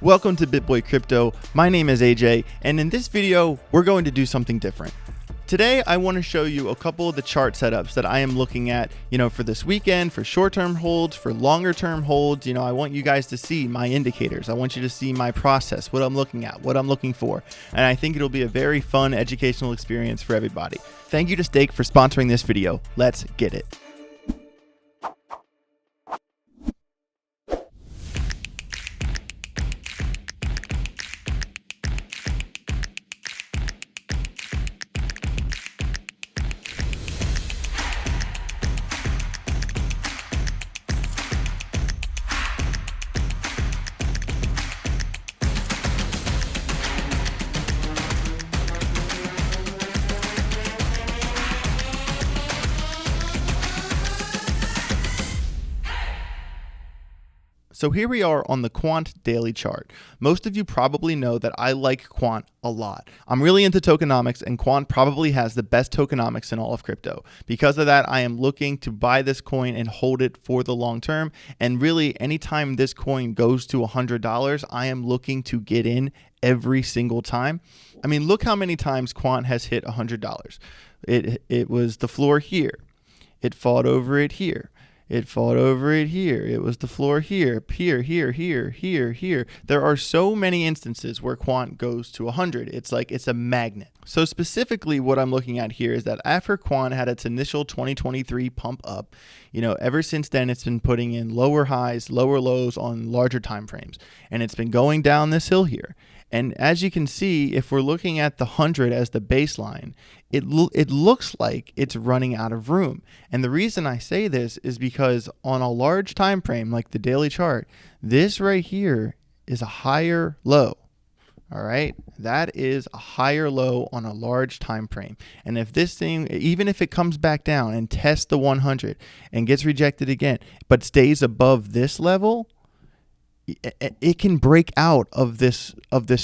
Welcome to BitBoy Crypto. My name is AJ, and in this video, we're going to do something different. Today, I want to show you a couple of the chart setups that I am looking at, for this weekend, for short-term holds, for longer-term holds. I want you guys to see my indicators. I want you to see my process, what I'm looking at, what I'm looking for. And I think it'll be a very fun educational experience for everybody. Thank you to Stake for sponsoring this video. Let's get it. So here we are on the Quant daily chart. Most of you probably know that I like Quant a lot. I'm really into tokenomics, and Quant probably has the best tokenomics in all of crypto. Because of that, I am looking to buy this coin and hold it for the long term. And really, anytime this coin goes to $100, I am looking to get in every single time. I mean, look how many times Quant has hit $100. It was the floor here. It fought over it here. It fought over it here. It was the floor here, here. There are so many instances where Quant goes to 100. It's like it's a magnet. So specifically what I'm looking at here is that after Quant had its initial 2023 pump up, ever since then it's been putting in lower highs, lower lows on larger time frames. And it's been going down this hill here. And as you can see, if we're looking at the 100 as the baseline, it looks like it's running out of room. And the reason I say this is because on a large time frame like the daily chart, this right here is a higher low. All right, that is a higher low on a large time frame. And if this thing, even if it comes back down and tests the 100 and gets rejected again, but stays above this level, it can break out of this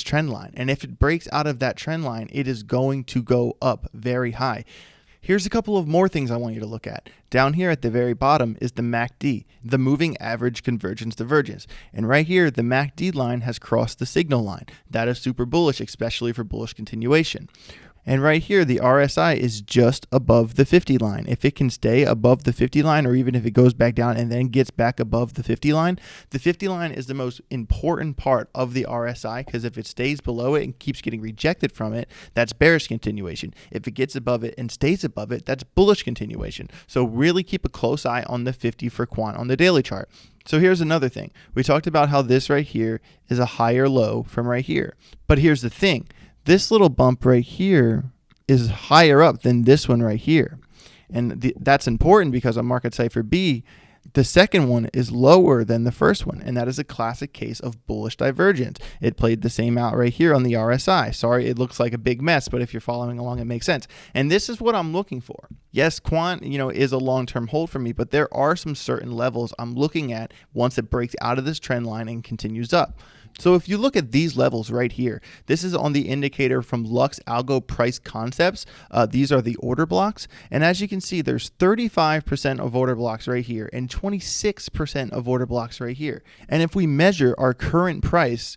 trend line. And if it breaks out of that trend line, it is going to go up very high. Here's a couple of more things I want you to look at. Down here at the very bottom is the MACD, the moving average convergence divergence. And right here, the MACD line has crossed the signal line. That is super bullish, especially for bullish continuation. And right here, the RSI is just above the 50 line. If it can stay above the 50 line, or even if it goes back down and then gets back above the 50 line is the most important part of the RSI, because if it stays below it and keeps getting rejected from it, that's bearish continuation. If it gets above it and stays above it, that's bullish continuation. So really keep a close eye on the 50 for Quant on the daily chart. So here's another thing. We talked about how this right here is a higher low from right here. But here's the thing. This little bump right here is higher up than this one right here. And that's important because on Market Cipher B, the second one is lower than the first one. And that is a classic case of bullish divergence. It played the same out right here on the RSI. Sorry, it looks like a big mess, but if you're following along, it makes sense. And this is what I'm looking for. Yes, Quant, is a long-term hold for me, but there are some certain levels I'm looking at once it breaks out of this trend line and continues up. So if you look at these levels right here, this is on the indicator from Lux Algo Price Concepts. These are the order blocks. And as you can see, there's 35% of order blocks right here and 26% of order blocks right here. And if we measure our current price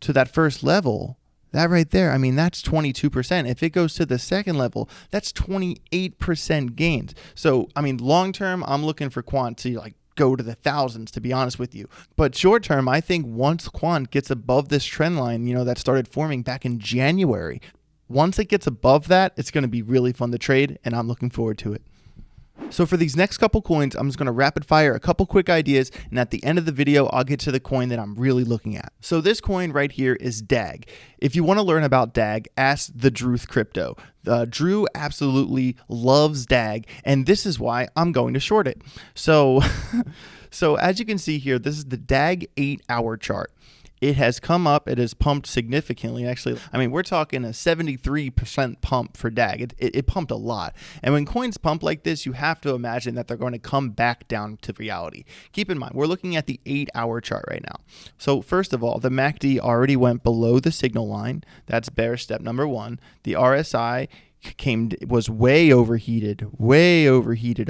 to that first level, that right there, that's 22%. If it goes to the second level, that's 28% gains. So, long term, I'm looking for Quant to go to the thousands, to be honest with you. But short term, I think once Quant gets above this trend line, that started forming back in January, once it gets above that, it's going to be really fun to trade, and I'm looking forward to it. So for these next couple coins, I'm just going to rapid fire a couple quick ideas, and at the end of the video, I'll get to the coin that I'm really looking at. So this coin right here is DAG. If you want to learn about DAG, ask the Druth Crypto. Drew absolutely loves DAG, and this is why I'm going to short it. So as you can see here, this is the DAG 8-hour chart. It has come up. It has pumped significantly. Actually, we're talking a 73% pump for DAG. It pumped a lot. And when coins pump like this, you have to imagine that they're going to come back down to reality. Keep in mind, we're looking at the 8-hour chart right now. So first of all, the MACD already went below the signal line. That's bearish step number one. The RSI was way overheated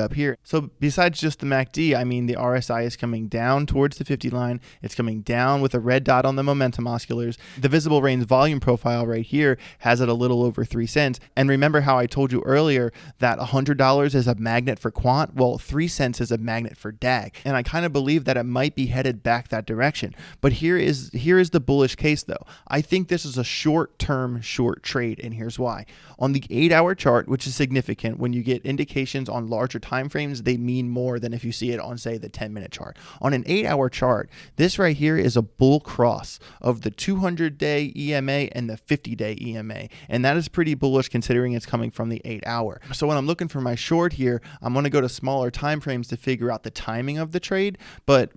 up here. So besides just the MACD, I mean, the RSI is coming down towards the 50 line. It's coming down with a red dot on the momentum oscillators. The visible range volume profile right here has it a little over 3 cents. And remember how I told you earlier that $100 is a magnet for Quant? Well, 3 cents is a magnet for DAG. And I kind of believe that it might be headed back that direction. But here is the bullish case though. I think this is a short-term short trade, and here's why. On the 8-hour chart, which is significant, when you get indications on larger time frames, they mean more than if you see it on, say, the 10-minute chart. On an 8-hour chart, this right here is a bull cross of the 200-day EMA and the 50-day EMA, and that is pretty bullish considering it's coming from the 8-hour. So when I'm looking for my short here, I'm going to go to smaller time frames to figure out the timing of the trade, but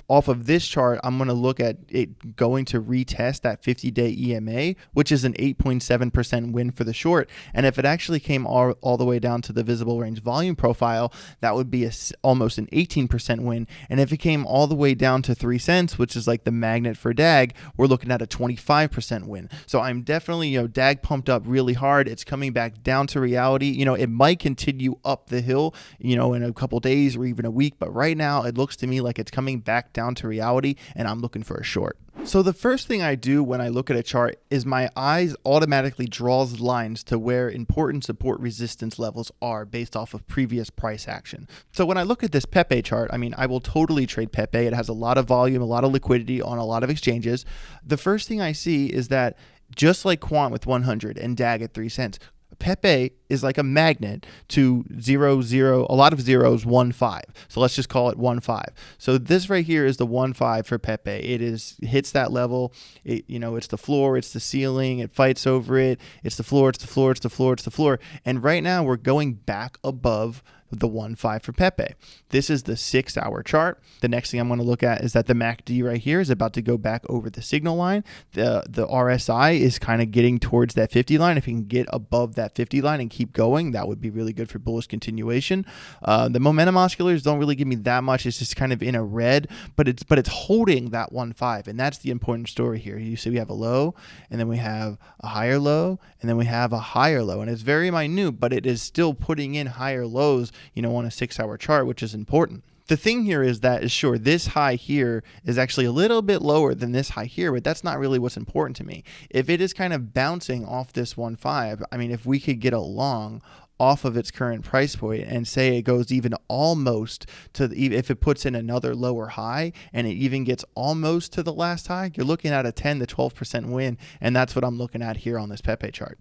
off of this chart, I'm going to look at it going to retest that 50-day EMA, which is an 8.7% win for the short. And if it actually came all the way down to the visible range volume profile, that would be almost an 18% win. And if it came all the way down to 3 cents, which is like the magnet for DAG, we're looking at a 25% win. So I'm definitely, DAG pumped up really hard. It's coming back down to reality. It might continue up the hill, in a couple days or even a week. But right now, it looks to me like it's coming back down to reality, and I'm looking for a short. So the first thing I do when I look at a chart is my eyes automatically draws lines to where important support resistance levels are based off of previous price action. So when I look at this Pepe chart, I will totally trade Pepe. It has a lot of volume, a lot of liquidity on a lot of exchanges. The first thing I see is that just like Quant with 100 and DAG at 3 cents, Pepe is like a magnet to 0, 0, a lot of zeros, 1, 5. So let's just call it 1, 5. So this right here is the 1, 5 for Pepe. It hits that level. It's the floor, it's the ceiling, it fights over it. It's the floor, it's the floor, it's the floor, it's the floor. And right now we're going back above the 1, 5 for Pepe. This is the 6-hour chart. The next thing I'm going to look at is that the MACD right here is about to go back over the signal line. The RSI is kind of getting towards that 50 line. If you can get above that 50 line and keep going, that would be really good for bullish continuation. The momentum oscillators don't really give me that much. It's just kind of in a red, but it's holding that 1, 5, and that's the important story here. You see we have a low, and then we have a higher low, and then we have a higher low, and it's very minute, but it is still putting in higher lows on a 6-hour chart, which is important. The thing here is that, sure, this high here is actually a little bit lower than this high here, but that's not really what's important to me. If it is kind of bouncing off this 1, 5, if we could get a long off of its current price point and say it goes even almost to if it puts in another lower high and it even gets almost to the last high, you're looking at a 10 to 12% win, and that's what I'm looking at here on this Pepe chart.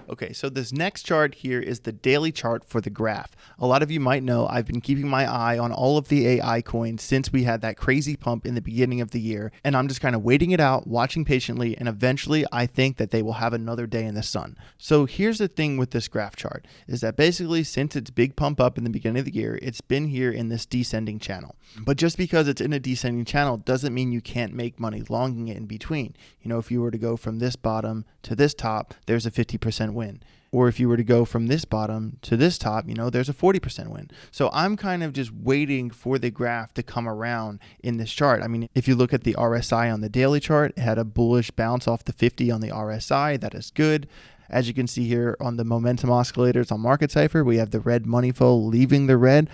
Okay, so this next chart here is the daily chart for the graph. A lot of you might know I've been keeping my eye on all of the AI coins since we had that crazy pump in the beginning of the year, and I'm just kind of waiting it out, watching patiently, and eventually I think that they will have another day in the sun. So here's the thing with this graph chart, is that basically since its big pump up in the beginning of the year, it's been here in this descending channel. But just because it's in a descending channel doesn't mean you can't make money longing it in between. If you were to go from this bottom to this top, there's a 50% win. Or if you were to go from this bottom to this top, there's a 40% win. So I'm kind of just waiting for the graph to come around in this chart. If you look at the RSI on the daily chart, it had a bullish bounce off the 50 on the RSI. That is good. As you can see here on the momentum oscillators on Market Cipher, we have the red money flow leaving the red,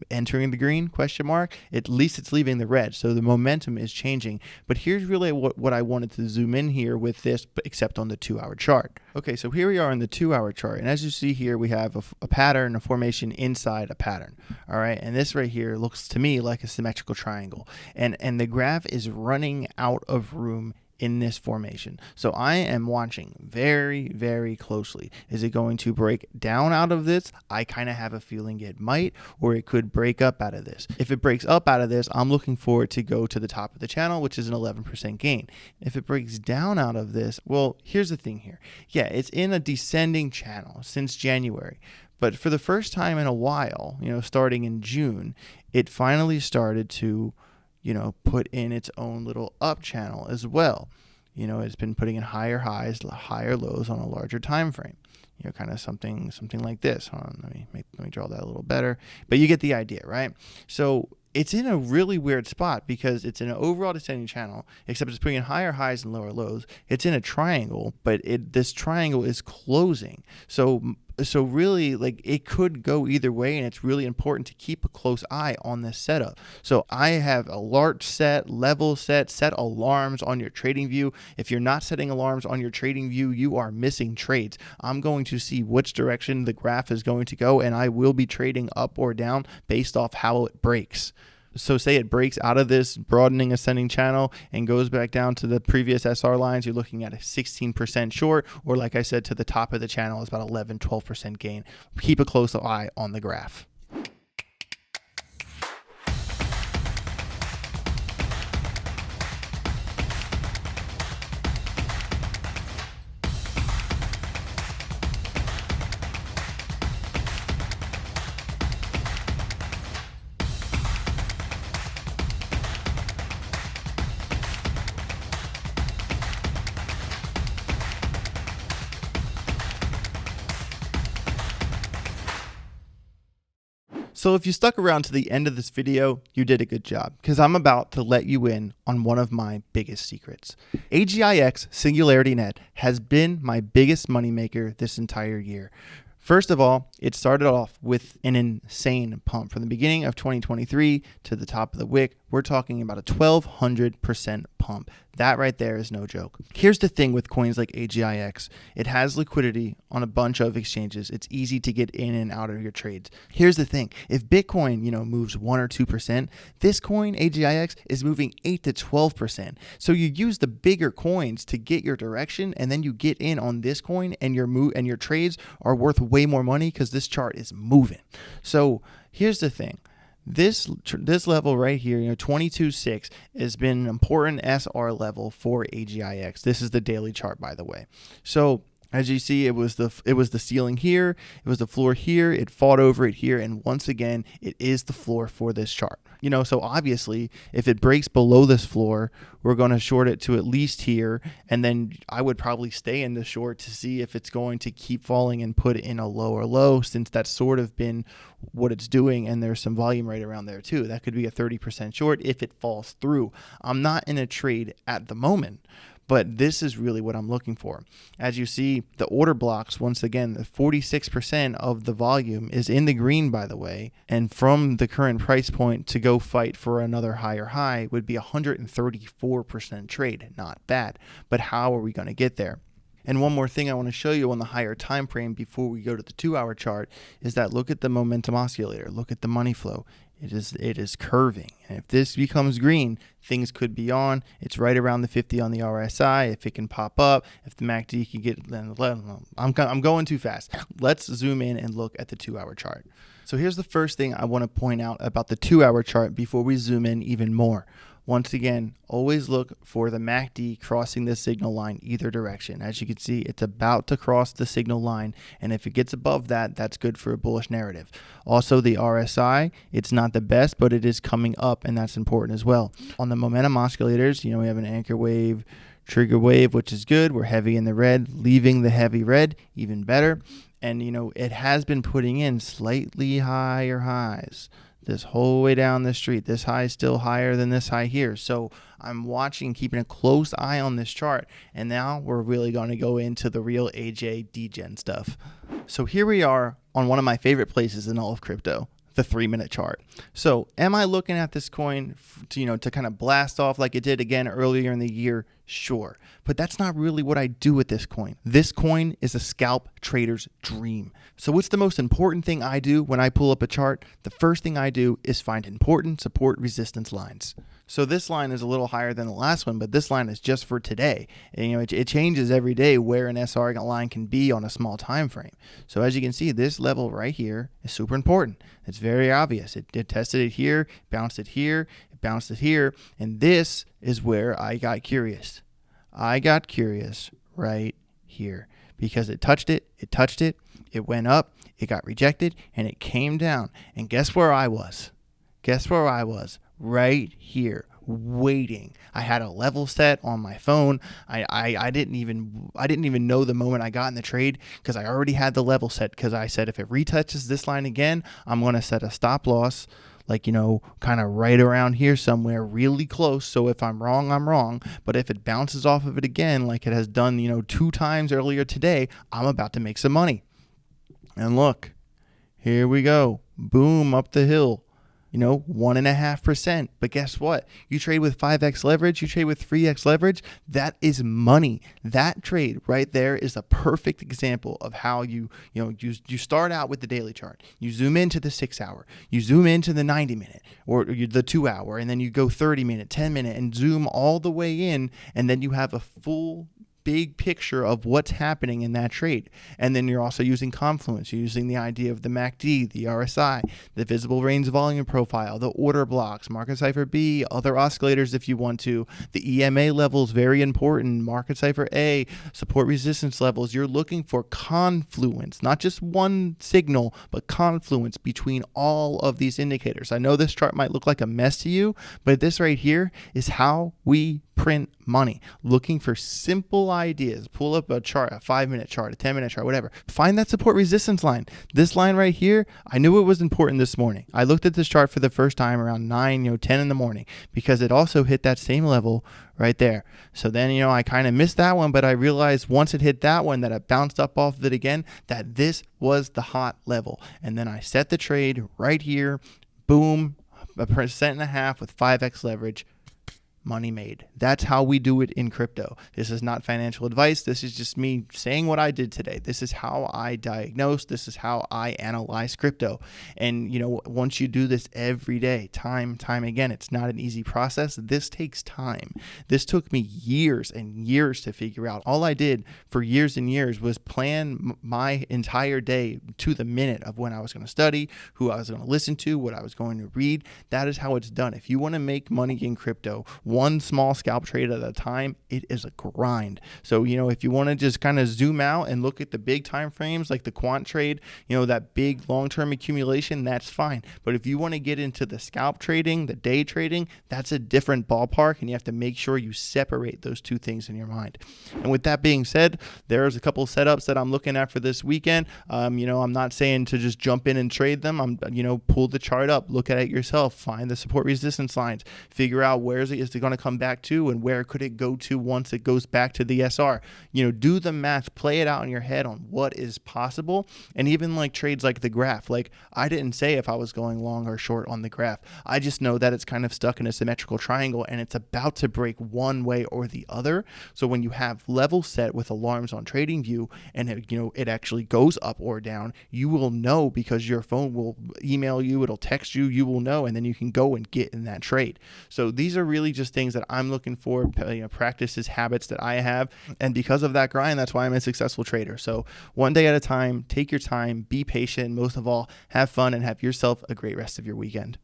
entering the green, question mark. At least it's leaving the red, so the momentum is changing. But here's really what I wanted to zoom in here with this, except on the 2-hour chart. Okay, so here we are in the 2-hour chart, and as you see here, we have a pattern, a formation inside a pattern. All right, and this right here looks to me like a symmetrical triangle, and the graph is running out of room in this formation. So I am watching very, very closely. Is it going to break down out of this? I kind of have a feeling it might, or it could break up out of this. If it breaks up out of this, I'm looking for it to go to the top of the channel, which is an 11% gain. If it breaks down out of this, well, here's the thing here. Yeah, it's in a descending channel since January. But for the first time in a while, starting in June, it finally started to put in its own little up channel as well. It's been putting in higher highs, higher lows on a larger time frame. Kind of something like this. Hold on, let me draw that a little better. But you get the idea, right? So it's in a really weird spot because it's in an overall descending channel, except it's putting in higher highs and lower lows. It's in a triangle, but this triangle is closing. So So really, like, it could go either way, and it's really important to keep a close eye on this setup. So I have alert set, level set alarms on your trading view. If you're not setting alarms on your trading view, you are missing trades. I'm going to see which direction the graph is going to go, and I will be trading up or down based off how it breaks. So say it breaks out of this broadening ascending channel and goes back down to the previous SR lines, you're looking at a 16% short, or like I said, to the top of the channel is about 11-12% gain. Keep a close eye on the graph. So if you stuck around to the end of this video, you did a good job, because I'm about to let you in on one of my biggest secrets. AGIX Singularity Net has been my biggest moneymaker this entire year. First of all, it started off with an insane pump. From the beginning of 2023 to the top of the wick, we're talking about a 1,200% pump. That right there is no joke. Here's the thing with coins like AGIX. It has liquidity on a bunch of exchanges. It's easy to get in and out of your trades. Here's the thing. If Bitcoin, moves 1 or 2%, this coin, AGIX, is moving 8 to 12%. So you use the bigger coins to get your direction, and then you get in on this coin, and your trades are worth way more money because this chart is moving. So here's the thing. This level right here, 22.6, has been an important SR level for AGIX. This is the daily chart, by the way. So as you see, it was the ceiling here, it was the floor here, it fought over it here, and once again, it is the floor for this chart. So obviously, if it breaks below this floor, we're going to short it to at least here, and then I would probably stay in the short to see if it's going to keep falling and put in a lower low, since that's sort of been what it's doing, and there's some volume right around there too. That could be a 30% short if it falls through. I'm not in a trade at the moment, but this is really what I'm looking for. As you see, the order blocks, once again, the 46% of the volume is in the green, by the way, and from the current price point to go fight for another higher high would be 134% trade. Not bad, but how are we going to get there? And one more thing I want to show you on the higher time frame before we go to the 2-hour chart is that look at the momentum oscillator, look at the money flow. It is curving. And if this becomes green, things could be on. It's right around the 50 on the RSI. If it can pop up, if the MACD can get, I'm going too fast. Let's zoom in and look at the 2-hour chart. So here's the first thing I want to point out about the 2-hour chart before we zoom in even more. Once again, always look for the MACD crossing the signal line either direction. As you can see, it's about to cross the signal line, and if it gets above that, that's good for a bullish narrative. Also, the RSI, it's not the best, but it is coming up, and that's important as well. On the momentum oscillators, we have an anchor wave, trigger wave, which is good. We're heavy in the red, leaving the heavy red, even better. And, it has been putting in slightly higher highs this whole way down the street. This high is still higher than this high here. So I'm watching, keeping a close eye on this chart. And now we're really going to go into the real AJ degen stuff. So here we are on one of my favorite places in all of crypto, the 3-minute chart. So am I looking at this coin to kind of blast off like it did again earlier in the year? Sure. But that's not really what I do with this coin. This coin is a scalp trader's dream. So what's the most important thing I do when I pull up a chart? The first thing I do is find important support resistance lines. So this line is a little higher than the last one, but this line is just for today. And, it changes every day where an SR line can be on a small time frame. So as you can see, this level right here is super important. It's very obvious. It tested it here, bounced it here, it bounced it here, and this is where I got curious. I got curious right here because it touched it, it went up, it got rejected, and it came down. And guess where I was? Right here, waiting. I had a level set on my phone. I didn't even know the moment I got in the trade because I already had the level set, because I said if it retouches this line again, I'm going to set a stop loss, kind of right around here somewhere, really close. So if I'm wrong, I'm wrong. But if it bounces off of it again, like it has done, 2 times earlier today, I'm about to make some money. And look, here we go. Boom, up the hill. 1.5%. But guess what? You trade with 5x leverage, you trade with 3x leverage. That is money. That trade right there is a perfect example of how you start out with the daily chart. You zoom into the 6 hour, you zoom into the 90 minute or the 2 hour, and then you go 30 minute, 10 minute, and zoom all the way in. And then you have a full big picture of what's happening in that trade. And then you're also using confluence. You're using the idea of the MACD, the RSI, the visible range volume profile, the order blocks, market cipher B, other oscillators if you want to. The EMA levels, very important. Market cipher A, support resistance levels. You're looking for confluence, not just one signal, but confluence between all of these indicators. I know this chart might look like a mess to you, but this right here is how we print money. Looking for simple ideas. Pull up a chart, a 5-minute chart, a 10-minute chart, whatever. Find that support resistance line. This line right here, I knew it was important this morning. I looked at this chart for the first time around 9, 10 in the morning because it also hit that same level right there. So then, I kind of missed that one, but I realized once it hit that one that I bounced up off of it again, that this was the hot level. And then I set the trade right here. Boom, 1.5% with 5x leverage. Money made. That's how we do it in crypto. This is not financial advice. This is just me saying what I did today. This is how I diagnose. This is how I analyze crypto. And, once you do this every day, time again, it's not an easy process. This takes time. This took me years and years to figure out. All I did for years and years was plan my entire day to the minute of when I was going to study, who I was going to listen to, what I was going to read. That is how it's done. If you want to make money in crypto, one small scalp trade at a time, it is a grind. So, if you want to just kind of zoom out and look at the big time frames like the quant trade, that big long-term accumulation, that's fine. But if you want to get into the scalp trading, the day trading, that's a different ballpark, and you have to make sure you separate those two things in your mind. And with that being said, there's a couple setups that I'm looking at for this weekend. I'm not saying to just jump in and trade them. Pull the chart up, look at it yourself, find the support resistance lines, figure out where is it going to come back to and where could it go to once it goes back to the SR. Do the math, play it out in your head on what is possible. And even like trades like the graph, like I didn't say if I was going long or short on the graph. I just know that it's kind of stuck in a symmetrical triangle and it's about to break one way or the other. So when you have level set with alarms on TradingView and it actually goes up or down, you will know because your phone will email you, it'll text you, you will know, and then you can go and get in that trade. So these are really just things that I'm looking for, practices, habits that I have. And because of that grind, that's why I'm a successful trader. So one day at a time, take your time, be patient, most of all, have fun and have yourself a great rest of your weekend.